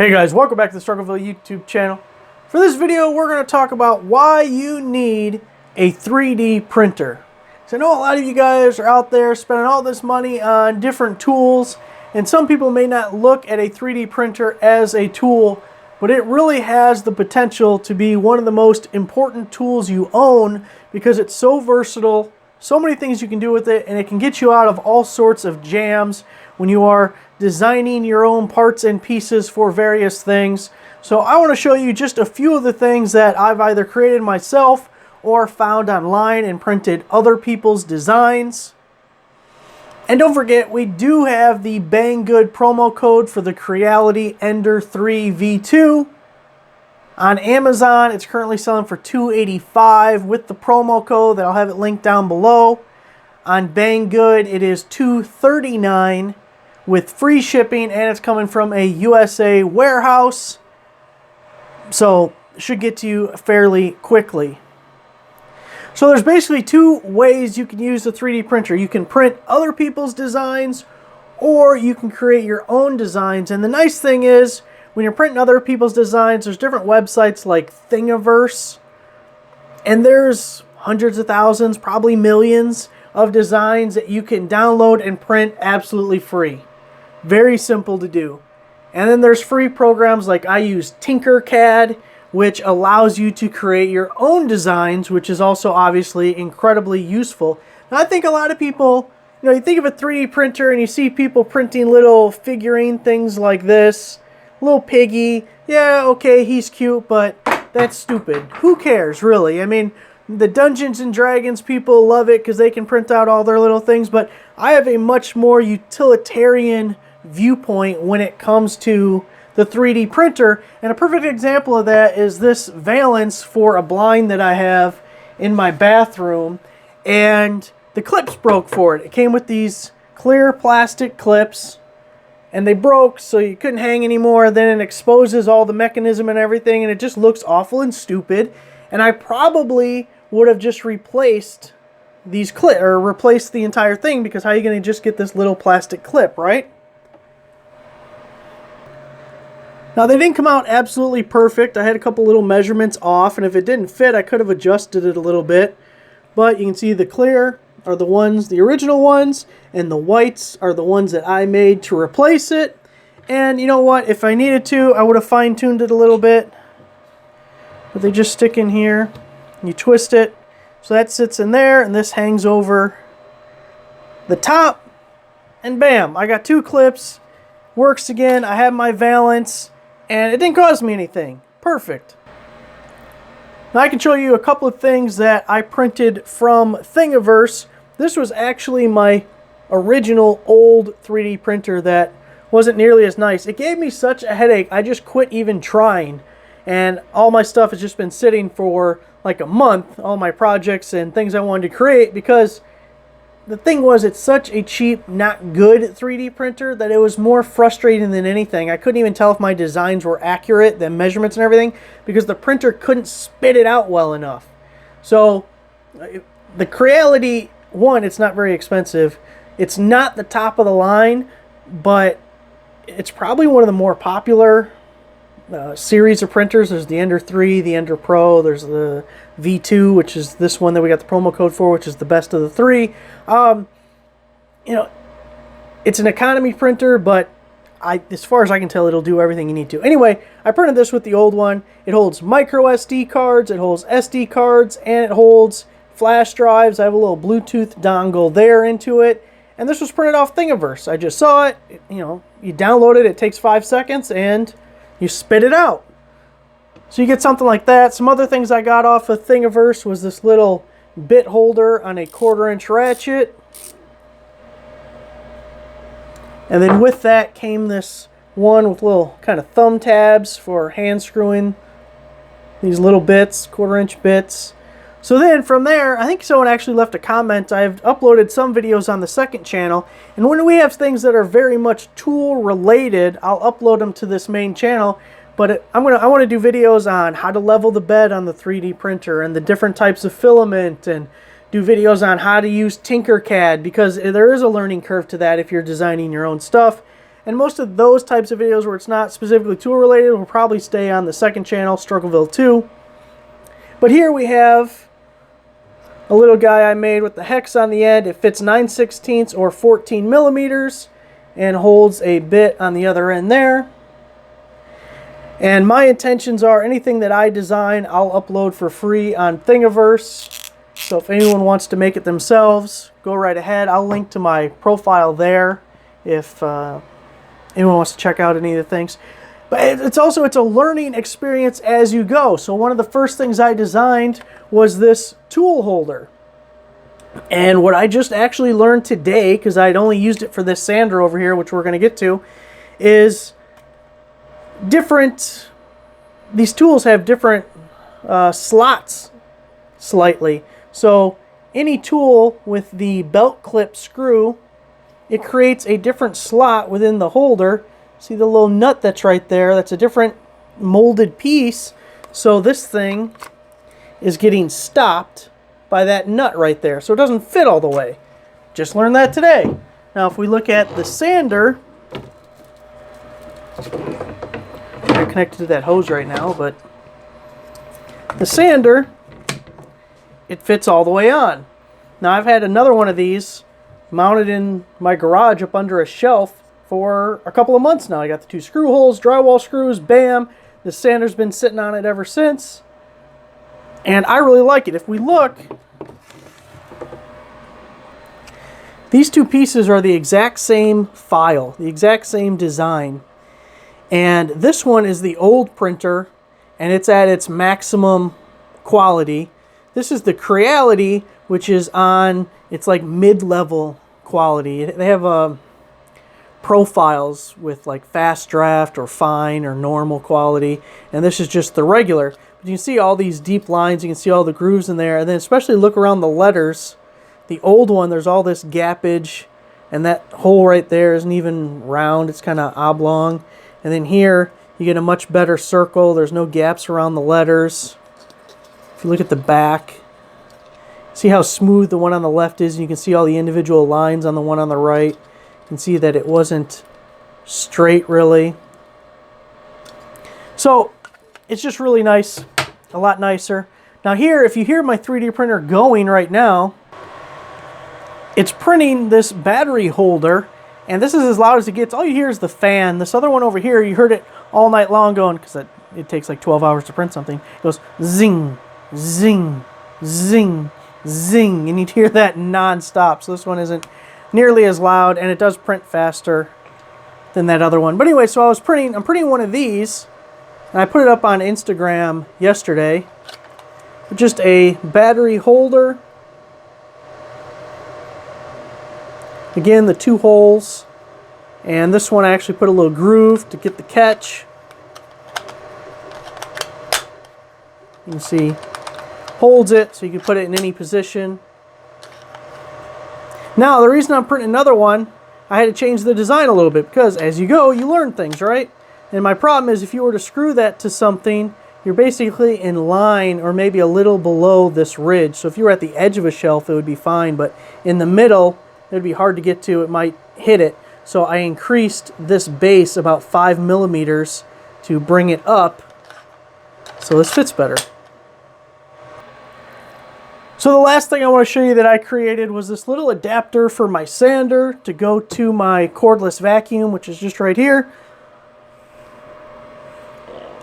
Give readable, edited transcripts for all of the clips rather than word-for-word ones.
Hey guys, welcome back to the Struggleville YouTube channel. For this video, we're going to talk about why you need a 3D printer. So I know a lot of you guys are out there spending all this money on different tools, and some people may not look at a 3D printer as a tool, but it really has the potential to be one of the most important tools you own because it's so versatile, so many things you can do with it, and it can get you out of all sorts of jams when you are designing your own parts and pieces for various things. So I want to show you just a few of the things that I've either created myself or found online and printed other people's designs. And don't forget, we do have the Banggood promo code for the Creality Ender 3 V2. On Amazon, it's currently selling for $285 with the promo code. I'll have it linked down below. On Banggood, it is $239 with free shipping, and it's coming from a USA warehouse, so it should get to you fairly quickly. So there's basically two ways you can use the 3D printer. You can print other people's designs, or you can create your own designs. And the nice thing is, when you're printing other people's designs, there's different websites like Thingiverse, and there's hundreds of thousands, probably millions of designs that you can download and print absolutely free. Very simple to do. And then there's free programs like I use Tinkercad, which allows you to create your own designs, which is also obviously incredibly useful. Now, I think a lot of people, you think of a 3D printer and you see people printing little figurine things like this. Little piggy. Yeah, okay, he's cute, but that's stupid. Who cares, really? I mean, the Dungeons and Dragons people love it because they can print out all their little things, but I have a much more utilitarian viewpoint when it comes to the 3D printer, and a perfect example of that is this valance for a blind that I have in my bathroom, and the clips broke for it. It came with these clear plastic clips, and they broke, so you couldn't hang anymore. Then it exposes all the mechanism and everything, and it just looks awful and stupid, and I probably would have just replaced these clips, or replaced the entire thing, because how are you going to just get this little plastic clip, right? Now, they didn't come out absolutely perfect. I had a couple little measurements off, and if it didn't fit, I could have adjusted it a little bit. But you can see the clear are the ones, the original ones, and the whites are the ones that I made to replace it. And you know what? If I needed to, I would have fine-tuned it a little bit. But they just stick in here. You twist it, so that sits in there, and this hangs over the top. And bam, I got two clips. Works again. I have my valance. And it didn't cost me anything. Perfect. Now I can show you a couple of things that I printed from Thingiverse. This was actually my original old 3D printer that wasn't nearly as nice. It gave me such a headache, I just quit even trying. And all my stuff has just been sitting for like a month, all my projects and things I wanted to create, because the thing was, it's such a cheap, not good 3D printer that it was more frustrating than anything. I couldn't even tell if my designs were accurate, the measurements and everything, because the printer couldn't spit it out well enough. So, the Creality, one, it's not very expensive. It's not the top of the line, but it's probably one of the more popular series of printers. There's the Ender 3, the Ender Pro, there's the V2, which is this one that we got the promo code for, which is the best of the three. It's an economy printer, but as far as I can tell, it'll do everything you need to. Anyway, I printed this with the old one. It holds micro SD cards, it holds SD cards, and it holds flash drives. I have a little Bluetooth dongle there into it, and this was printed off Thingiverse. I just saw it, you download it, it takes 5 seconds, and you spit it out. So you get something like that. Some other things I got off of Thingiverse was this little bit holder on a 1/4-inch ratchet. And then with that came this one with little kind of thumb tabs for hand screwing these little bits, 1/4-inch bits. So then from there, I think someone actually left a comment. I've uploaded some videos on the second channel, and when we have things that are very much tool related, I'll upload them to this main channel. But I want to do videos on how to level the bed on the 3D printer and the different types of filament, and do videos on how to use Tinkercad, because there is a learning curve to that if you're designing your own stuff. And most of those types of videos where it's not specifically tool related will probably stay on the second channel, Struggleville 2. But here we have a little guy I made with the hex on the end. It fits 9/16 or 14 millimeters and holds a bit on the other end there. And my intentions are anything that I design, I'll upload for free on Thingiverse. So if anyone wants to make it themselves, go right ahead. I'll link to my profile there if anyone wants to check out any of the things. But it's a learning experience as you go. So one of the first things I designed was this tool holder. And what I just actually learned today, because I'd only used it for this sander over here, which we're going to get to, is these tools have different slots slightly. So any tool with the belt clip screw, it creates a different slot within the holder. See the little nut that's right there? That's a different molded piece. So this thing is getting stopped by that nut right there. So it doesn't fit all the way. Just learned that today. Now if we look at the sander, I'm connected to that hose right now, but the sander, it fits all the way on. Now I've had another one of these mounted in my garage up under a shelf for a couple of months now. I got the 2 screw holes, drywall screws, bam. The sander's been sitting on it ever since. And I really like it. If we look, these 2 pieces are the exact same file, the exact same design. And this one is the old printer, and it's at its maximum quality. This is the Creality, which is on, it's like mid-level quality. They have profiles with like fast draft or fine or normal quality, and this is just the regular. But you can see all these deep lines, you can see all the grooves in there, and then especially look around the letters. The old one, there's all this gappage, and that hole right there isn't even round, it's kind of oblong. And then here, you get a much better circle, there's no gaps around the letters. If you look at the back, see how smooth the one on the left is, and you can see all the individual lines on the one on the right. You can see that it wasn't straight really. So it's just really nice, a lot nicer. Now here, if you hear my 3D printer going right now, it's printing this battery holder, and this is as loud as it gets. All you hear is the fan. This other one over here, you heard it all night long going, because it takes like 12 hours to print something. It goes zing, zing, zing, zing, and you'd hear that non-stop. So this one isn't nearly as loud, and it does print faster than that other one. But anyway, so I'm printing one of these, and I put it up on Instagram yesterday. Just a battery holder. Again, the 2 holes, and this one I actually put a little groove to get the catch. You can see, holds it so you can put it in any position. Now, the reason I'm printing another one, I had to change the design a little bit, because as you go, you learn things, right? And my problem is if you were to screw that to something, you're basically in line or maybe a little below this ridge. So if you were at the edge of a shelf, it would be fine, but in the middle, it would be hard to get to. It might hit it. So I increased this base about 5 millimeters to bring it up so this fits better. So the last thing I want to show you that I created was this little adapter for my sander to go to my cordless vacuum, which is just right here.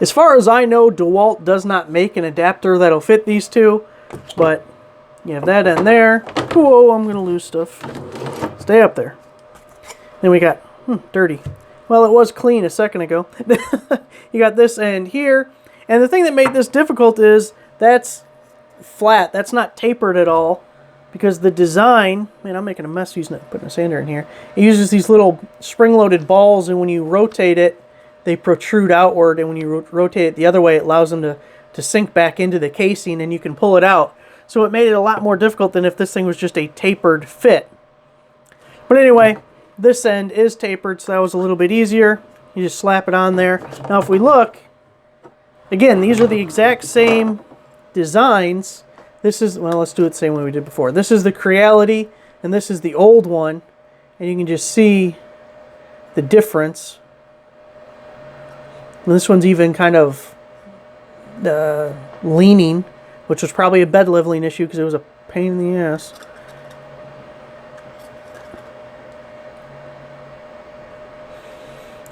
As far as I know, DeWalt does not make an adapter that'll fit these 2, but you have that in there. Whoa, I'm going to lose stuff. Stay up there. Then we got, dirty. Well, it was clean a second ago. You got this end here. And the thing that made this difficult is that's flat. That's not tapered at all. Because the design, man, I'm making a mess putting a sander in here. It uses these little spring-loaded balls, and when you rotate it, they protrude outward. And when you rotate it the other way, it allows them to sink back into the casing, and you can pull it out. So it made it a lot more difficult than if this thing was just a tapered fit. But anyway, this end is tapered, so that was a little bit easier. You just slap it on there. Now if we look, again, these are the exact same designs. This is, well, let's do it the same way we did before. This is the Creality, and this is the old one. And you can just see the difference. And this one's even kind of leaning, which was probably a bed leveling issue because it was a pain in the ass.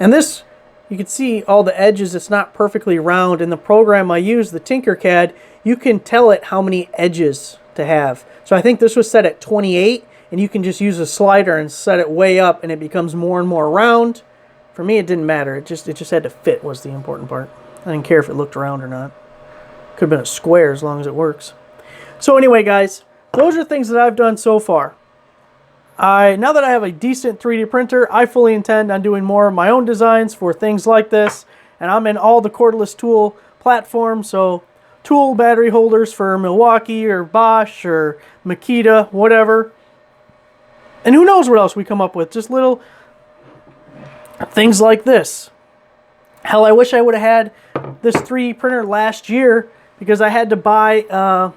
And this, you can see all the edges, it's not perfectly round. In the program I use, the Tinkercad, you can tell it how many edges to have. So I think this was set at 28, and you can just use a slider and set it way up, and it becomes more and more round. For me, it didn't matter. It just had to fit was the important part. I didn't care if it looked round or not. Could have been a square as long as it works. So anyway, guys, those are things that I've done so far. Now that I have a decent 3D printer, I fully intend on doing more of my own designs for things like this. And I'm in all the cordless tool platforms, so tool battery holders for Milwaukee or Bosch or Makita, whatever. And who knows what else we come up with. Just little things like this. Hell, I wish I would have had this 3D printer last year because I had to buy an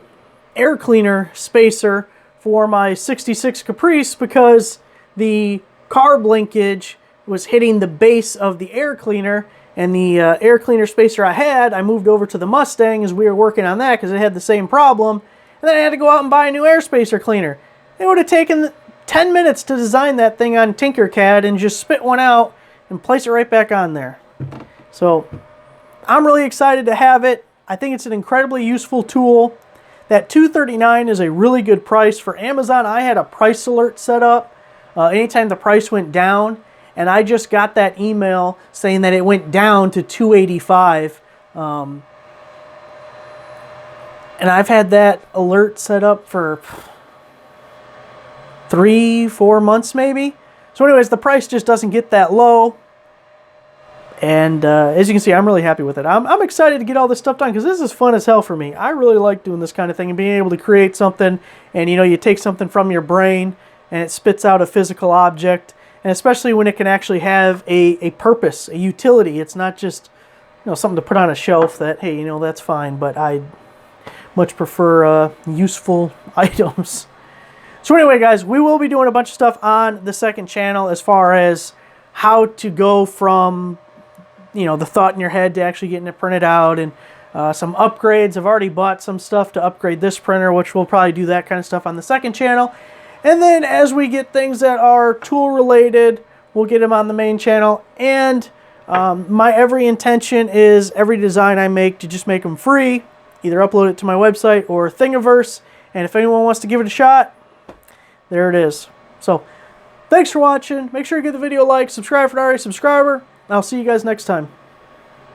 air cleaner spacer for my 66 Caprice because the carb linkage was hitting the base of the air cleaner, and the air cleaner spacer I moved over to the Mustang as we were working on that because it had the same problem, and then I had to go out and buy a new air spacer cleaner. It would have taken 10 minutes to design that thing on Tinkercad and just spit one out and place it right back on there. So I'm really excited to have it. I think it's an incredibly useful tool. That $239 is a really good price. For Amazon, I had a price alert set up anytime the price went down, and I just got that email saying that it went down to $285. And I've had that alert set up for 3-4 months maybe. So anyways, the price just doesn't get that low. And as you can see, I'm really happy with it. I'm excited to get all this stuff done because this is fun as hell for me. I really like doing this kind of thing and being able to create something. And, you know, you take something from your brain and it spits out a physical object. And especially when it can actually have a purpose, a utility. It's not just, you know, something to put on a shelf that, hey, you know, that's fine. But I much prefer useful items. So anyway, guys, we will be doing a bunch of stuff on the second channel as far as how to go from, you know, the thought in your head to actually getting it printed out, and some upgrades. I've already bought some stuff to upgrade this printer, which we'll probably do that kind of stuff on the second channel. And then as we get things that are tool related, we'll get them on the main channel. And my every intention is every design I make to just make them free, either upload it to my website or Thingiverse. And if anyone wants to give it a shot, there it is. So thanks for watching. Make sure you give the video a like, subscribe if you're not already a subscriber. I'll see you guys next time.